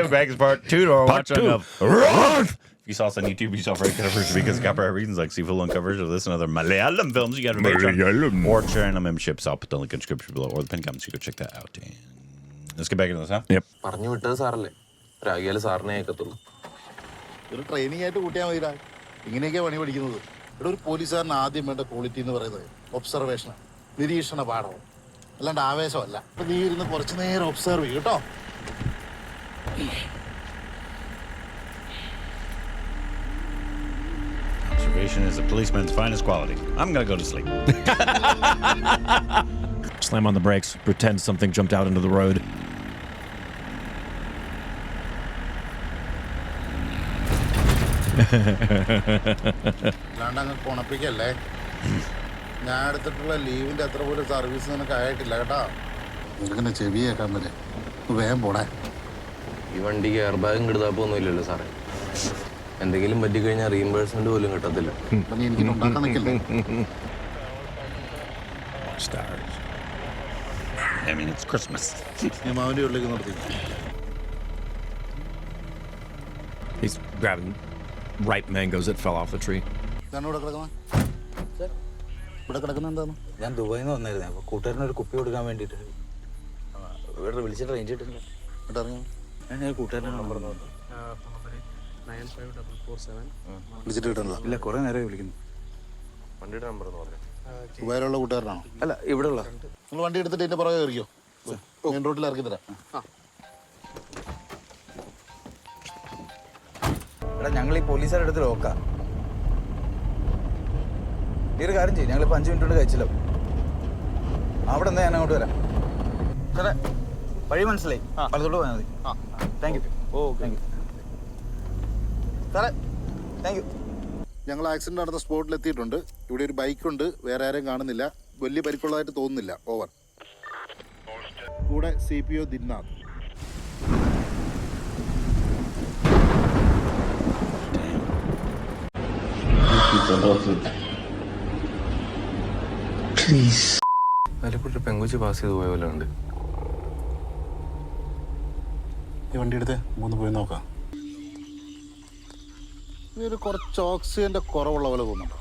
Bags Part 2 or Part watching 2. of... If you saw us on YouTube, you saw Frank covers because Capra reasons like see full-on coverage of this and other Malayalam films. You got to Patreon or channel memberships. I'll put the link in the description below or the pin comments. You go check that out. And let's get back into this, huh? Yep. ഒരു training ആയിട്ട് കൂട്ടിയാൽ മതിടാ. ഇങ്ങനെയൊക്കെയാണ് പണി പഠിക്കുന്നത്. ഇവിടെ ഒരു പോലീസുകാരന് ആദ്യം വേണ്ട ക്വാളിറ്റി എന്ന് പറയുന്നത് ഒബ്സർവേഷൻ, നിരീക്ഷണ പാഠം, അല്ലാണ്ട് ആവേശമല്ല. അപ്പൊ നീ ഇരുന്ന് കുറച്ചു നേരം ഒബ്സർവ് ചെയ്യും കേട്ടോ. Observation is a policeman's finest quality. I'm gonna go to sleep. Slam on the brakes. Pretend something jumped out into the road. അല്ലാണ്ട് അങ്ങ് കുണപ്പിക്കല്ലേ. ഞാൻ എടുത്തിട്ടുള്ള ലീവിന്റെ അത്ര പോലും സർവീസ് നിനക്ക് ആയിട്ടില്ല കേട്ടോ. നിനക്കെന്നെ ചെവി കേൾക്കാൻ പറ്റേ. വേഗം പോണേ. ഈ വണ്ടിക്ക് എയർ ബാഗും കിടതാപ്പൊന്നും ഇല്ലല്ലോ സാറേ. എന്തെങ്കിലും പറ്റിക്കഴിഞ്ഞാൽ റീഇംബേഴ്സ്മെന്റ് പോലും കിട്ടത്തില്ല. നീ എനിക്ക് ഉണ്ടാക്കാൻ നിൽക്കില്ലേ? Stars. I mean, it's Christmas. ഞാൻ മാവിന്റെ ഉള്ളിലേക്ക് നിർത്തി. He's grabbing ripe mangoes that fell off the tree. ഇതാണ് ഇവിടെ കിടക്കുന്നത്. ഇവിടെ കിടക്കുന്ന എന്താണ്? ഞാൻ ദുബായിൽ നിന്ന് വന്നായിരുന്നു. അപ്പോൾ കൂട്ടുകാരനൊരു കുപ്പി കൊടുക്കാൻ വേണ്ടിയിട്ട് ഇവിടെ വിളിച്ചിട്ട് റേഞ്ച് കിട്ടുന്നില്ല. ഇവിടെ ഇറങ്ങി. ഞാൻ കൂട്ടുകാരൻ്റെ നമ്പർ വിളിച്ചിട്ട് കിട്ടുന്നില്ല. ഇല്ല, കുറേ നേരമായി വിളിക്കുന്നു. വണ്ടിയുടെ നമ്പർ എന്ന് പറഞ്ഞു. ദുബായിലുള്ള കൂട്ടുകാരനാണോ? അല്ല, ഇവിടെ ഉള്ള. നിങ്ങൾ വണ്ടി എടുത്തിട്ട് ഇതിന്റെ പുറകെ കയറിയോ? മെയിൻ റോഡിൽ ഇറക്കി തരാം. എടാ, ഞങ്ങൾ ഈ പോലീസുകാരുടെ അടുത്ത് നോക്കാം. ഈ ഒരു കാര്യം ചെയ്യും, ഞങ്ങളിപ്പോൾ 5 മിനിറ്റ് കൊണ്ട് കഴിച്ചില്ല. അവിടെ എന്താ ഞാൻ അങ്ങോട്ട് വരാം. സാറേ, വഴി മനസ്സിലായി. വലത്തോട്ട് പോയാൽ മതി. Thank you. താങ്ക് യു സാറേ. Thank you. ഞങ്ങൾ ആക്സിഡന്റ് നടന്ന സ്പോട്ടിൽ എത്തിയിട്ടുണ്ട്. ഇവിടെ ഒരു ബൈക്കുണ്ട്. വേറെ ആരെയും കാണുന്നില്ല. വലിയ പരിക്കുള്ളതായിട്ട് തോന്നുന്നില്ല. ഓവർ. കൂടെ CPO ദിന്നാഥ്. അതിൽക്കൂടെ പെങ്കുച്ചി പാസ് ചെയ്ത് പോയ പോലെ ഉണ്ട്. ഈ വണ്ടി എടുത്ത് പോയി നോക്കാം. ഇതൊരു കുറച്ച് ഓക്സിജന്റെ കുറവുള്ള പോലെ തോന്നുന്നുണ്ടോ?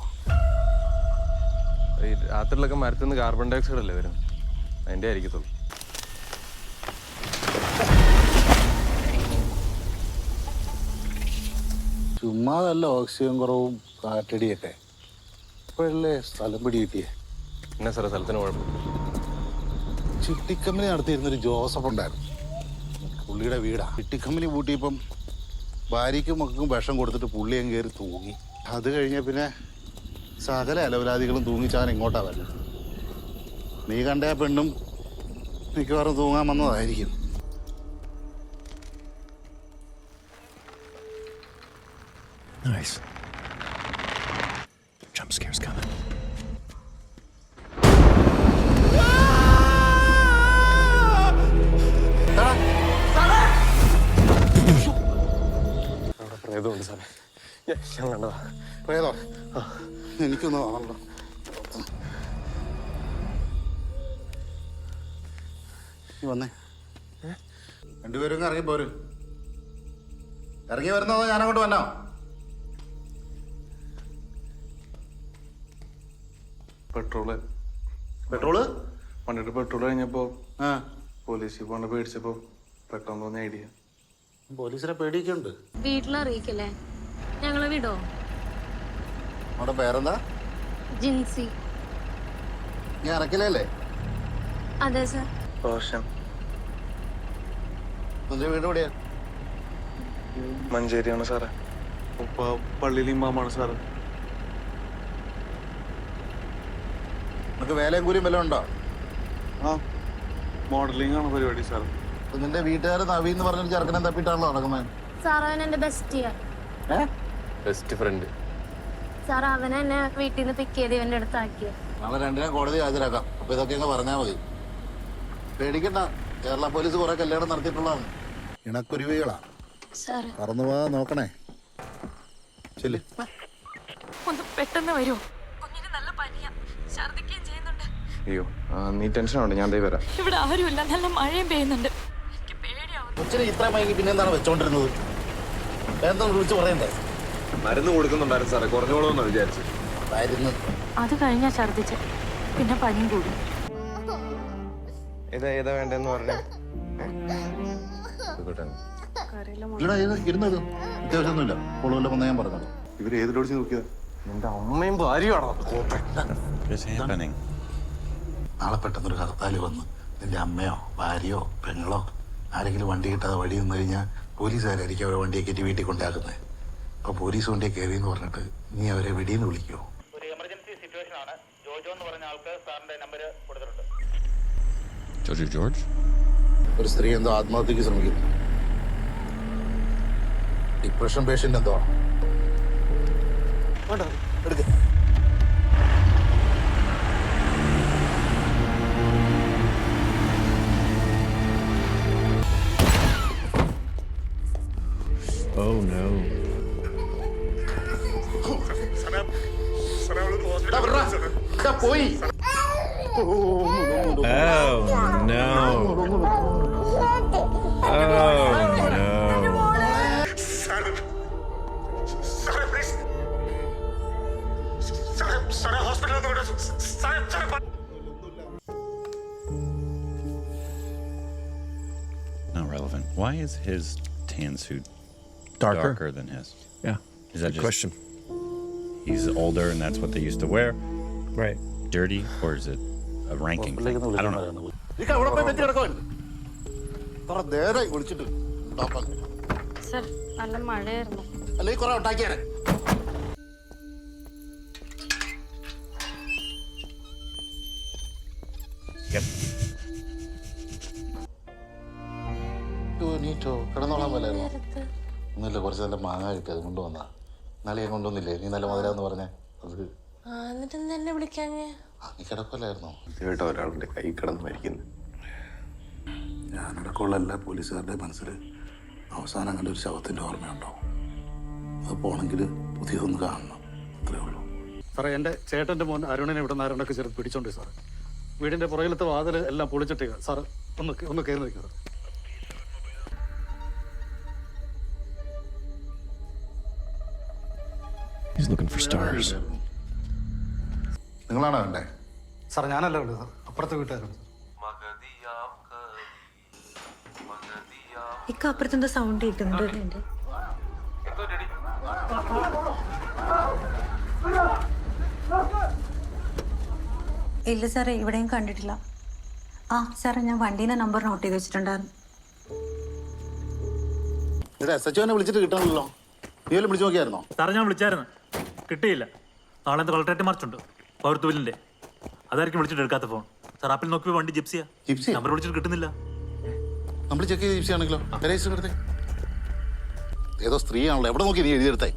ഈ രാത്രിയിലൊക്കെ മരത്തിൽ നിന്ന് കാർബൺ ഡൈ ഓക്സൈഡ് അല്ലേ വരും, അതിൻ്റെ ആയിരിക്കത്തുള്ളൂ. ചുമ്മാതല്ല ഓക്സിജൻ കുറവും കാറ്റടിയൊക്കെ. ഇപ്പോഴല്ലേ സ്ഥലം പിടി കിട്ടിയേ. പിന്നെ സാറേ സ്ഥലത്തിന് കുഴപ്പം. ചിട്ടിക്കമ്പനി നടത്തിയിരുന്നൊരു ജോസഫ് ഉണ്ടായിരുന്നു. പുള്ളിയുടെ വീടാ. ചിട്ടിക്കമ്പനി പൂട്ടിയപ്പം ഭാര്യയ്ക്കും മക്കൾക്കും വിഷം കൊടുത്തിട്ട് പുള്ളിയും കയറി തൂങ്ങി. അത് കഴിഞ്ഞ പിന്നെ സകല അലവലാദികളും തൂങ്ങിച്ചാൻ ഇങ്ങോട്ടാ വരുന്നത്. നീ കണ്ട ആ പെണ്ണും മിക്കവാറും തൂങ്ങാൻ വന്നതായിരിക്കും. Nice. Jump scare's coming. പ്രേതമുണ്ട് സാറേ. ഞാൻ കണ്ടതാ. പ്രേതോ? എനിക്കൊന്നും ആണല്ലോ. നീ വന്നേ. രണ്ടുപേരും ഇറങ്ങി പോരും. ഇറങ്ങി വരുന്നോ ഞാനങ്ങോട്ട് വന്നോ? പെട്രോള് പണ്ടിട്ട് പെട്രോൾ കഴിഞ്ഞപ്പോ പോലീസിൽ പോകണ്ട പേടിച്ചപ്പോ പെട്ടെന്ന് തോന്നിയ ഐഡിയ. പോലീസിനെ പേടിയൊക്കെയുണ്ട്. വീട്ടിലറിയിക്കല്ലേ? ഞങ്ങളെ വിടോ? അവിടെ പേരെന്താ? ജിൻസി. ഞാൻ ഇറക്കില്ലല്ലേ? അതെ സർ. റോഷൻ. നിന്റെ വീട് എവിടെയാ? മഞ്ചേരിയാണ് സാറേ. ഉപ്പ പള്ളിയിൽ ഇമാമാണ് സാറ്. നിനക്ക് വേലയും കൂലിയും വല്ലതും ഉണ്ടോ? മോഡലിംഗ് ആണ് പരിപാടി സാർ. നിന്റെ വീട്ടുകാർ നവീൻ എന്ന് പറഞ്ഞൊരു ചെറുക്കനെ തപ്പിട്ടാണല്ലോ നടക്കുന്നത്. സാർ അവൻ എന്റെ ബെസ്റ്റിയാ. Best friend. സാർ അവൻ എന്നെ വീട്ടിൽ നിന്ന് പിക്ക് ചെയ്ത് ഇവന്റെ അടുത്താക്കിയ. നാളെ രണ്ടിനെ കോടതി ഹാജരാക്കാം. അപ്പൊ ഇതൊക്കെ അങ്ങ് പറഞ്ഞാൽ മതി. പേടിക്കണ്ട, കേരള പോലീസ് കുറെ കല്യാണം നടത്തിയിട്ടുള്ളതാണ്. ഇണക്കുരുവികളാ. പറന്നു പോവാ നോക്കണേ. ചെല്ല്. ഒന്ന് പെട്ടെന്ന് വരൂ. കുഞ്ഞിന് നല്ല പനിയാ, ഛർദ്ദിക്കുകയും ചെയ്യുന്നുണ്ട്. അയ്യോ, നീ ടെൻഷൻ ആവണ്ട, ഞാൻ ദേ വരാം. ഇവിടെ ആരുമില്ല, നല്ല മഴയും പെയ്യുന്നുണ്ട്. എനിക്ക് പേടിയാവുന്നു. കൊച്ചിനെ ഇത്ര മയങ്ങി പിന്നെ എന്താണ് വെച്ചോണ്ടിരുന്നത്? എന്താണ് വിളിച്ച് പറയണ്ടേ? മരുന്ന് കൊടുക്കുന്നുണ്ടായിരുന്നു സാറേ, കുറഞ്ഞോളൂന്ന് വിചാരിച്ചു. മരുന്ന് അത് കഴിഞ്ഞാ ഛർദിച്ച് പിന്നെ പനിയും കൂടി. ഏതാ വേണ്ടെന്ന് പറഞ്ഞു. ഇല്ലടാ, ഇരുന്നത് അത്യാവശ്യമൊന്നുമില്ല. കൊള്ളുമല്ലോ വന്ന് ഞാൻ പറഞ്ഞത്. ഇവര് ഏതിലോടിച്ച് നോക്കിയതാ? നിന്റെ അമ്മയും ഭാര്യയാണോ? What's happening? നാളെ പെട്ടെന്നൊരു ഹർത്താൽ വന്ന് നിന്റെ അമ്മയോ ഭാര്യയോ പെങ്ങളോ ആരെങ്കിലും വണ്ടി കിട്ടാതെ വഴി നിന്ന് കഴിഞ്ഞാൽ പോലീസുകാരായിരിക്കും അവരെ വണ്ടിയെ കയറ്റി വീട്ടിൽ കൊണ്ടാക്കുന്നത്. അപ്പോൾ പോലീസ് വണ്ടിയെ കയറി എന്ന് പറഞ്ഞിട്ട് നീ അവരെ വെടിയെന്ന് വിളിക്കുമോ? ഒരു എമർജൻസി സിറ്റുവേഷൻ ആണ്. ജോജോ എന്ന് പറഞ്ഞ ആൾക്ക് സാറിന്റെ നമ്പർ കൊടുത്തിട്ടുണ്ട്. Jojo George? ഒരു സ്ത്രീ എന്തോ ആത്മഹത്യക്ക് ശ്രമിക്കുന്നു. ഡിപ്രഷൻ പേഷ്യന്റ് എന്തോ എടുക്ക. Oh no. പോയി. Oh no. Oh no. Not relevant. Why is his tan suit Darker? than his? Yeah. Is that Good just question. he's older and that's what they used to wear? Right. Dirty, or is it a ranking thing? I don't know. അവിടെ പോയി വെച്ച് കിടക്കുവാൻ കുറെ നേരമായി വിളിച്ചിട്ട് doctor. Sir നല്ല മഴയായിരുന്നു. അല്ലെങ്കിൽ കുറെ ഉണ്ടാക്കിയാണ്. Yep. കിടന്നോളാൻ പോലായിരുന്നു. ഒന്നുമില്ല, കുറച്ച് നല്ല മാങ്ങ കിട്ടി, അത് കൊണ്ടുവന്നാ. നാളെ ഞാൻ കൊണ്ടുവന്നില്ലേ, നീ നല്ല മധുരാന്ന് പറഞ്ഞ അത്. എന്നിട്ട് എന്നെ വിളിക്കാഞ്ഞേ? നീ കിടക്കല്ലായിരുന്നോ? കേട്ടോ ഒരാളുടെ കൈ കിടന്ന് മരിക്കുന്നു. ഞാനടക്കമുള്ള എല്ലാ പോലീസുകാരുടെ മനസ്സിൽ അവസാനം കണ്ട ഒരു ശവത്തിൻ്റെ ഓർമ്മയുണ്ടോ? അത് പോണെങ്കിൽ പുതിയതൊന്ന് കാണണം, അത്രേ ഉള്ളൂ. സാറേ, എൻ്റെ ചേട്ടൻ്റെ മോൻ അരുണിനെ ഇവിടെ നാരണ്ടൊക്കെ ചേർത്ത് പിടിച്ചോണ്ട് സാർ. വീടിൻ്റെ പുറകിലത്തെ വാതിൽ എല്ലാം പൊളിച്ചിട്ടേക്കുക സാർ. ഒന്ന് കയറി നിൽക്കുക. He's looking for stars. നിങ്ങളാണോ വേണ്ടേ? സാർ ഞാനല്ല ഉള്ളത് സാർ, അപ്പുറത്തെ വീട്ടുകാരാണ് സാർ. ഇക്ക അപ്പുറത്തെന്തോ സൗണ്ട് കേൾക്കുന്നുണ്ട്. ഇല്ല സാറേ, ഇവിടെയും കണ്ടിട്ടില്ല. ആ സാറേ, ഞാൻ വണ്ടീൻ്റെ നമ്പർ നോട്ട് ചെയ്ത് വെച്ചിട്ടുണ്ടായിരുന്നു. ഇവിടെ SHO വിളിച്ചിട്ട് കിട്ടണമല്ലോ. നീ വല്ലതും വിളിച്ചു നോക്കിയായിരുന്നോ? സാറേ, ഞാൻ വിളിച്ചായിരുന്നു, കിട്ടിയില്ല. നാളെ കളക്ടറേറ്റ് മാർച്ചുണ്ട്, പൗരത്വബില്ലിൻ്റെ. അതായിരിക്കും വിളിച്ചിട്ട് എടുക്കാത്ത ഫോൺ. സാർ ആപ്പിൽ നോക്കി വണ്ടി ജിപ്സിയാ. ജിപ്സി നമ്പർ വിളിച്ചിട്ട് കിട്ടുന്നില്ല. നമ്മൾ ചെക്ക് ചെയ്ത് ജിപ്സി ആണെങ്കിലോ? എടുത്തേ. ഏതോ സ്ത്രീ ആണല്ലോ, എവിടെ നോക്കി നീ എഴുതിയെടുത്തേ?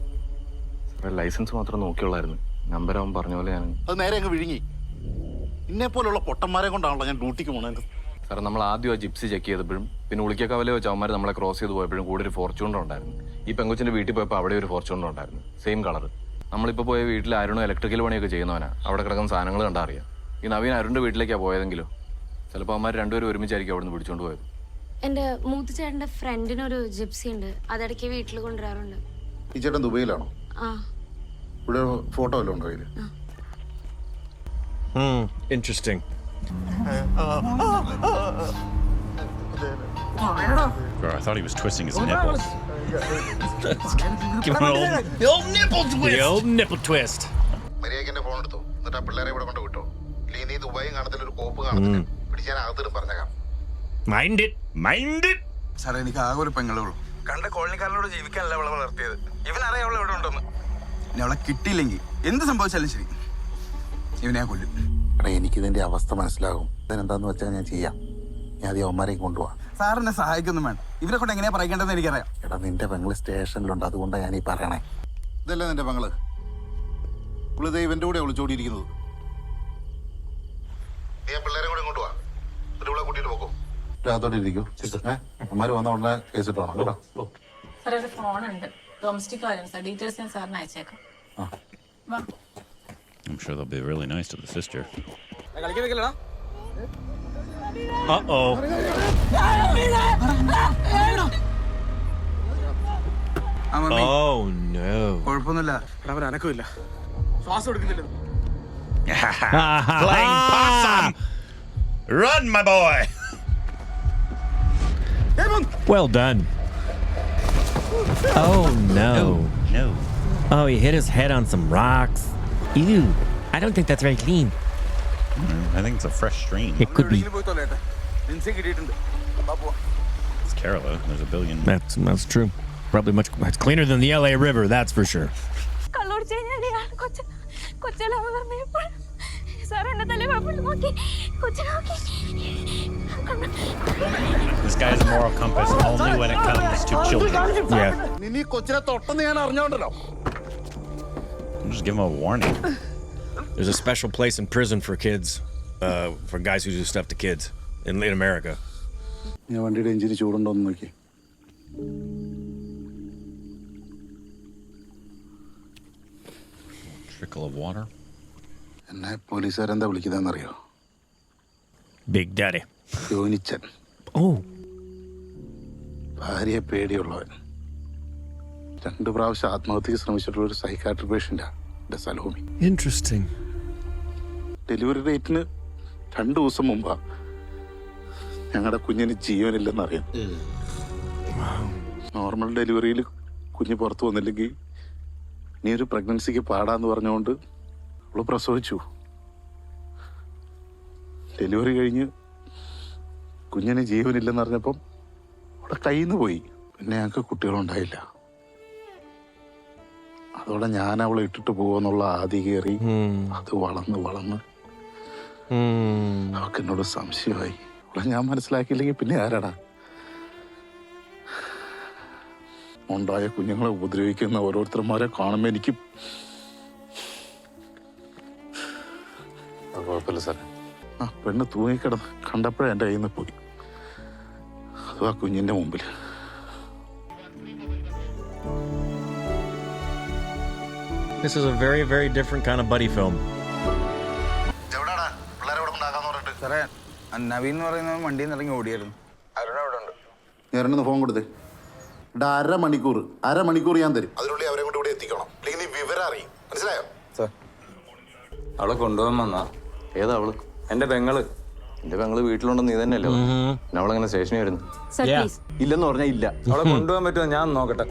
ലൈസൻസ് മാത്രം നോക്കിയുള്ളായിരുന്നു. നമ്പർ അവൻ പറഞ്ഞ പോലെ ഞാൻ അത് നേരെ അങ്ങ് വിഴുങ്ങി. ഇന്നെ പോലുള്ള പൊട്ടന്മാരെ കൊണ്ടാണല്ലോ ഞാൻ ഡ്യൂട്ടിക്ക് പോണത്. സാറേ, നമ്മൾ ആദ്യം ആ ജിപ്സി ചെക്ക് ചെയ്തപ്പോഴും പിന്നെ ഉളിക്കക്കവല വെച്ച് അവന്മാർ നമ്മളെ ക്രോസ് ചെയ്ത് പോയപ്പോഴും കൂടെ ഒരു ഫോർച്യൂണർ ഉണ്ടായിരുന്നു. ഈ പെങ്കൊച്ചിൻ്റെ വീട്ടിൽ പോയപ്പോൾ അവിടെ ഒരു ഫോർച്യൂണർ ഉണ്ടായിരുന്നു, സെയിം കളർ. നമ്മളിപ്പോൾ പോയ വീട്ടിൽ അരുണും ഇലക്ട്രിക്കൽ പണിയൊക്കെ ചെയ്യുന്നവനാ. അവിടെ കിടക്കുന്ന സാധനങ്ങൾ കണ്ടാ അറിയാം. ഈ നവീൻ അരുണിൻ്റെ വീട്ടിലേക്കാണ് പോയതെങ്കിലോ ചിലപ്പോൾ അവന്മാർ രണ്ടുപേരും ഒരുമിച്ചായിരിക്കും അവിടെ നിന്ന് പിടിച്ചുകൊണ്ട് പോയത്. എൻ്റെ മൂത്തച്ചേട്ടൻ്റെ ഫ്രണ്ടിനൊരു ജിപ്സി ഉണ്ട്, അതിടയ്ക്ക് വീട്ടിൽ കൊണ്ടുവരാറുണ്ട്. ഈ ചേട്ടൻ ദുബൈയിലാണോ? ആ. ഇവിടെ ഫോട്ടോ വല്ലതും ഉണ്ടോ കയ്യിൽ? Interesting. Bro, I thought he was twisting his nipples. Give him an The old nipple twist. മര്യാദയ്ക്ക് എന്റെ ഫോൺ എടുത്തോ, എന്നിട്ട് ആ പിള്ളേരെ ഇവിടെ കൊണ്ട് വിട്ടോ. ഇല്ലെങ്കിൽ നീ ദുബായും കാണത്തില്ല, ഒരു കോപ്പ് കാണത്തില്ല. പിടിച്ചാൽ അകത്തിടും, പറഞ്ഞേക്കാം. Mind it. Mind it. സാറേ, എനിക്ക് ആകെ ഒരു പെങ്ങളേ ഉള്ളൂ. കണ്ട കോളനിക്കാരനോട് ജീവിക്കാനല്ല അവളെ വളർത്തിയത്. ഇവനറിയാം അവളെ എവിടെ ഉണ്ടെന്ന്. ഇനി അവളെ കിട്ടിയില്ലെങ്കിൽ എന്ത് സംഭവിച്ചാലും ശരി, ഇവനെ ഞാൻ കൊല്ലും. എടാ, എനിക്കിതിന്റെ അവസ്ഥ മനസ്സിലാകും. അതിനെന്താന്ന് വെച്ചാൽ ഞാൻ ചെയ്യാം. ഞാൻ ആദ്യം അവന്മാരെയും കൊണ്ടുപോവാം. സാറിനെ സഹായിക്കൊന്നും വേണ്ട. ഇവരെ കൊണ്ട് എങ്ങനെയാ പറയിക്കേണ്ടതെന്ന് എനിക്കറിയാം. എടാ, നിന്റെ പെങ്ങള് സ്റ്റേഷനിലുണ്ട്, അതുകൊണ്ടാണ് ഞാൻ ഈ പറയണേ. ഇതല്ലേ നിന്റെ പെങ്ങള്? ഇവളിത് ഇവന്റെ കൂടെ വിളിച്ചോടിയിരിക്കുന്നത്. നീ പിള്ളേരെ കൂടെ കൊണ്ടുപോവാ, ഇവിടെ കൂട്ടിയിട്ട് പോക്കോ. രാത്തോടെ ഇരിക്കൂ. അമ്മമാര് വന്ന ഉടനെ കേസിട്ട് വേണം കേട്ടോ. സാറേ, ഒരു ഫോണുണ്ട്, ഡൊമസ്റ്റിക് വയലൻസ്. ഡീറ്റെയിൽസ് ഞാൻ സാറിന് അയച്ചേക്കാം. I'm sure they'll be really nice to the sister. Uh-oh. ആ മമ്മി Oh no. കുഴപ്പമൊന്നുമില്ല. അവൻ അനക്കമില്ല, ശ്വാസം എടുക്കുന്നില്ല. Playing possum. Run, my boy. Well done. Oh no. No. Oh, he hit his head on some rocks. Ew. I don't think that's very clean. I think it's a fresh stream. It could be. പോയി തൊലയട്ടെ. ജിൻസി കിട്ടിയിട്ടുണ്ട്. വാ പോവാം. It's Kerala. There's a billion. That's true. Probably much cleaner than the LA River, that's for sure. കള്ളോടിച്ച് കഴിഞ്ഞാൽ കൊച്ചലാവ് പറഞ്ഞപ്പോൾ sir എന്നെ തലേ കുഴപ്പമില്ല നോക്കി കൊച്ചു നോക്കി. This guy has a moral compass only when it comes to children. Yeah. നിന്നെ ഈ കൊച്ചിനെ തൊട്ടെന്ന് ഞാൻ അറിഞ്ഞോണ്ടല്ലോ. Just give him a warning. There's a special place in prison for kids, for guys who do stuff to kids in America. ഞാൻ വണ്ടിയുടെ എഞ്ചിന് ചൂടുണ്ടോ എന്ന് നോക്കി. Trickle of water. എന്നെ പോലീസുകാരെന്താ വിളിക്കുന്നതെന്നറിയോ? Big Daddy. യോനിച്ചൻ. Oh. ഭാര്യയെ പേടിയുള്ളവൻ. 2 പ്രാവശ്യം ആത്മഹത്യക്ക് ശ്രമിച്ചിട്ടുള്ള ഒരു സൈക്കാട്രി പേഷ്യൻ്റാ എൻ്റെ സലോമി. Interesting. ഡെലിവറി ഡേറ്റിന് 2 ദിവസം മുമ്പാ ഞങ്ങളുടെ കുഞ്ഞിന് ജീവനില്ലെന്നറിയാം. നോർമൽ ഡെലിവറിയിൽ കുഞ്ഞ് പുറത്ത് വന്നില്ലെങ്കിൽ നീ ഒരു പ്രഗ്നൻസിക്ക് പാടാന്ന് പറഞ്ഞുകൊണ്ട് അവള് പ്രസവിച്ചു. ഡെലിവറി കഴിഞ്ഞ് കുഞ്ഞിന് ജീവനില്ലെന്ന് അറിഞ്ഞപ്പം അവളുടെ കയ്യിൽ നിന്ന് പോയി. പിന്നെ ഞങ്ങൾക്ക് കുട്ടികളുണ്ടായില്ല. അതോടെ ഞാൻ അവളെ ഇട്ടിട്ട് പോകുമെന്നുള്ള ആദി കയറി അത് വളർന്ന് അവൾക്ക് എന്നോട് സംശയമായി. അവളെ ഞാൻ മനസ്സിലാക്കിയില്ലെങ്കിൽ പിന്നെ ആരാടാ? ഉണ്ടായ കുഞ്ഞുങ്ങളെ ഉപദ്രവിക്കുന്ന ഓരോരുത്തർമാരെ കാണുമ്പോൾ എനിക്ക് കുഴപ്പമില്ല സാർ. ആ പെണ്ണ് തൂങ്ങിക്കിടന്ന് കണ്ടപ്പോഴേ എൻ്റെ കയ്യിൽ നിന്ന് പോയി. അതും ആ കുഞ്ഞിൻ്റെ മുമ്പിൽ. This is a very, very different kind of buddy film. സാറേ നവീൻ എന്ന് പറയുന്ന വണ്ടിയിൽ നിന്ന് ഇറങ്ങി ഓടിയായിരുന്നു. ഞാനൊന്ന് ഫോൺ കൊടുത്തേ. അരമണിക്കൂർ ഞാൻ തരും. അതിനുള്ളിൽ അവരെ കൊണ്ട് ഇവിടെ എത്തിക്കണം. അല്ലെങ്കിൽ നീ വിവരം അറിയും. മനസ്സിലായോ? സാർ, അവളെ കൊണ്ടുപോകാൻ വന്നാ. ഏതാ അവള്? എന്റെ പെങ്ങള്. എന്റെ പെങ്ങള് വീട്ടിലുണ്ടെന്ന് നീ തന്നെയല്ലേ? പിന്നെ അവളെങ്ങനെ സ്റ്റേഷനിൽ വരുന്നു? ഇല്ലെന്ന് പറഞ്ഞാൽ ഇല്ല. അവളെ കൊണ്ടുപോകാൻ പറ്റുമോ ഞാൻ നോക്കട്ടെ.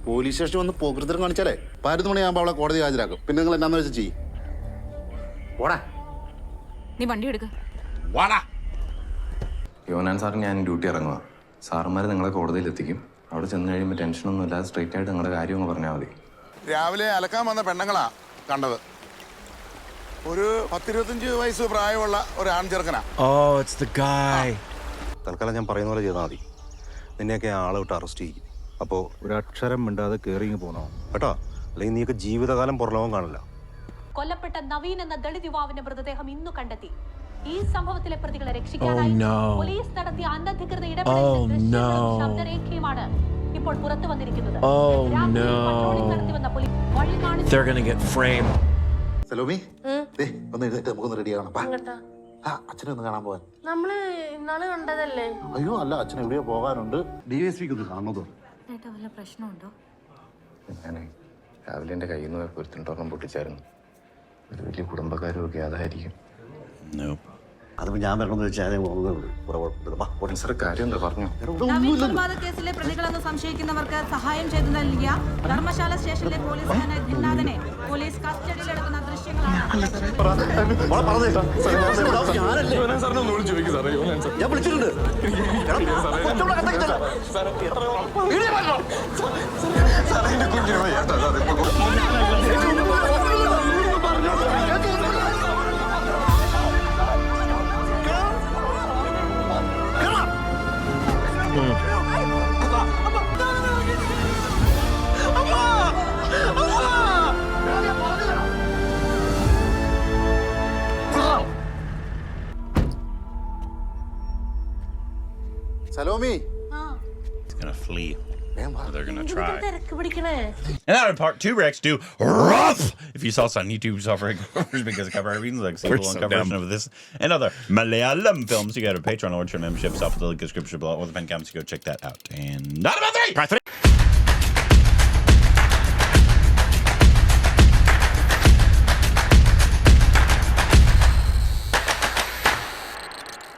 പോലീസ് സ്റ്റേഷൻ വന്ന് പോകൃതരം കാണിച്ചാലേ 11 മണിയാകുമ്പോൾ അവളെ കോടതി ഹാജരാക്കും. പിന്നെ നിങ്ങൾ എന്നാന്ന് വെച്ചാൽ ചെയ്യും. ഓടാ നീ വണ്ടി എടുക്ക. യോനാൻ സാറിന് ഞാൻ ഡ്യൂട്ടി ഇറങ്ങുക. സാറന്മാർ നിങ്ങളെ കോടതിയിൽ എത്തിക്കും. അവിടെ ചെന്ന് കഴിയുമ്പോൾ ടെൻഷനൊന്നും ഇല്ലാതെ സ്ട്രെയിറ്റ് ആയിട്ട് നിങ്ങളുടെ കാര്യം ഒന്ന് പറഞ്ഞാൽ മതി. രാവിലെ അലക്കാൻ വന്ന പെണ്ണുങ്ങളാ കണ്ടത്. ഒരു 10-25 വയസ്സ് പ്രായമുള്ള ഒരു ആൺചെറുക്കനാ. Oh, it's the guy. തൽക്കാലം ഞാൻ പറയുന്ന പോലെ ചെയ്താൽ മതി. നിന്നെയൊക്കെ ആളെ വിട്ട് അറസ്റ്റ് ചെയ്യും. അപ്പോൾ ഒരു അക്ഷരം മിണ്ടാതെ കയറിങ്ങ് പോകണോ കേട്ടോ? അല്ലെങ്കിൽ നീയൊക്കെ ജീവിതകാലം പുറലോകം കാണില്ല. കൊല്ലപ്പെട്ട നവീൻ എന്ന ദളിത് യുവാവിന്റെ മൃതദേഹം ഇന്നു കണ്ടെത്തി. ഈ സംഭവത്തിലെ പ്രതികളെ രക്ഷിക്കാനായി പോലീസ് നടത്തിയ അനധികൃത ഇടപെടലും ശബ്ദരേഖയുമാണ് ഇപ്പോൾ പുറത്തു വന്നിരിക്കുന്നത്. They're gonna get framed. Salomi ഒന്ന് എഴുന്നേറ്റ് നമുക്കൊന്ന് റെഡി ആവണം. അച്ഛനെ ഒന്ന് കാണാൻ പോവാൻ. നമ്മള് ഇന്നാള് കണ്ടതല്ലേ? അയ്യോ അല്ല, അച്ഛൻ എവിടെയോ പോകാനുണ്ട്. DSPക്ക് ഒന്ന് കാണുന്നതോ? വല്ല പ്രശ്നമുണ്ടോ? ഞാനേ രാവിലെ എൻ്റെ കയ്യിൽ നിന്ന് പൊരുത്തിട്ടൊരെണ്ണം പൊട്ടിച്ചായിരുന്നു. ഒരു വലിയ കുടുംബക്കാരും ഒക്കെ അതായിരിക്കും. അതിപ്പോൾ ഞാൻ വരണമെന്ന് വെച്ചാൽ സാർ കാര്യം എന്താ പറഞ്ഞു? കേസിലെ പ്രതികളെന്ന് സംശയിക്കുന്നവർക്ക് സഹായം ചെയ്തു നൽകിയ ധർമ്മശാല സ്റ്റേഷനിലെ പോലീസ് ജിന്നാഥനെ പോലീസ് കസ്റ്റഡിയിലെടുക്കുന്ന ദൃശ്യങ്ങളാണ്. ഞാൻ വിളിച്ചിട്ടുണ്ട്. Salomi gonna flee. വേഗം വാ. Or they're gonna try. And out of part 2 reacts to Rough. If you saw us on YouTube, you saw very covers because cover reasons like We're sequel so and cover version dumb. of this and other Malayalam films. You got a Patreon or membership. Stop with the link in the description below or the pen comments. You go check that out. And not about 3. Part 3.